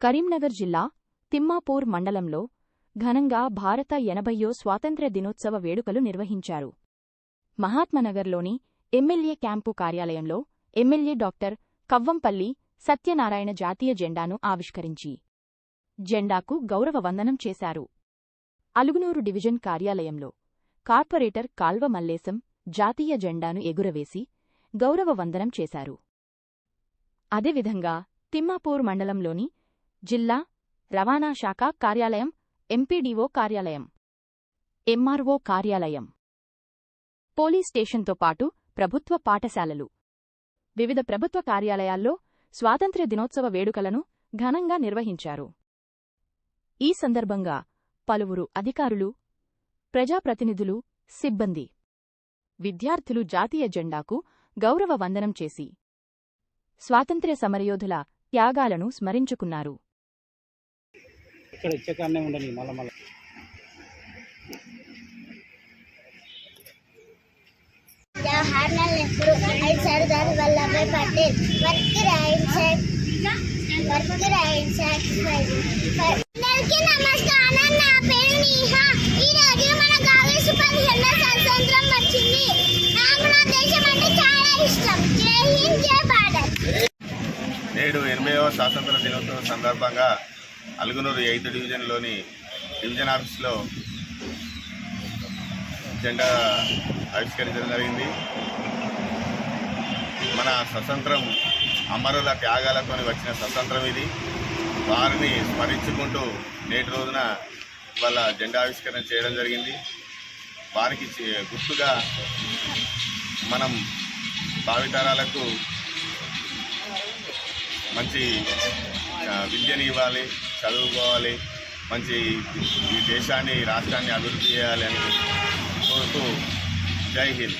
కరీంనగర్ జిల్లా తిమ్మాపూర్ మండలంలో ఘనంగా భారత 80వ స్వాతంత్ర్య దినోత్సవ వేడుకలు నిర్వహించారు. మహాత్మనగర్లోని ఎమ్మెల్యే క్యాంపు కార్యాలయంలో ఎమ్మెల్యే డాక్టర్ కవ్వంపల్లి సత్యనారాయణ జాతీయ జెండాను ఆవిష్కరించి జెండాకు గౌరవ వందనం చేశారు. అలుగునూరు డివిజన్ కార్యాలయంలో కార్పొరేటర్ కాల్వ మల్లేశం జాతీయ జెండాను ఎగురవేసి గౌరవ వందనం చేశారు. అదేవిధంగా తిమ్మాపూర్ మండలంలోని జిల్లా రవాణా శాఖ కార్యాలయం, ఎంపీడీఓ కార్యాలయం, ఎంఆర్ఓ కార్యాలయం, పోలీస్ స్టేషన్తో పాటు ప్రభుత్వ పాఠశాలలు, వివిధ ప్రభుత్వ కార్యాలయాల్లో స్వాతంత్ర్య దినోత్సవ వేడుకలను ఘనంగా నిర్వహించారు. ఈ సందర్భంగా పలువురు అధికారులు, ప్రజాప్రతినిధులు, సిబ్బంది, విద్యార్థులు జాతీయ జెండాకు గౌరవ వందనం చేసి స్వాతంత్ర్య సమరయోధుల త్యాగాలను స్మరించుకున్నారు. జవహర్లాల్ నెహ్రూ అండ్ సర్దార్ వల్లభాయ్ పటేల్ అందరికీ నమస్కారం. నా పేరు నీహా. ఈ రోజు మన కాంగ్రెస్ 15వ స్వాతంత్రం వచ్చింది. నాకు నా దేశం అంటే చాలా ఇష్టం. జై హింద్, జై భారత్. నేడు 80వ స్వాతంత్ర దినోత్సవం సందర్భంగా అలుగునూరు 8వ డివిజన్లోని డివిజన్ ఆఫీస్లో జెండా ఆవిష్కరించడం జరిగింది. మన స్వతంత్రం అమరుల త్యాగాలతో వచ్చిన స్వతంత్రం ఇది. వారిని స్మరించుకుంటూ నేటి రోజున వాళ్ళ జెండా ఆవిష్కరణ చేయడం జరిగింది. వారికి గుర్తుగా మనం భావితరాలకు మంచి విద్యని ఇవ్వాలి, చదువుకోవాలి, మంచి ఈ దేశాన్ని, రాష్ట్రాన్ని అభివృద్ధి చేయాలి అని కోరుతూ జై హింద్.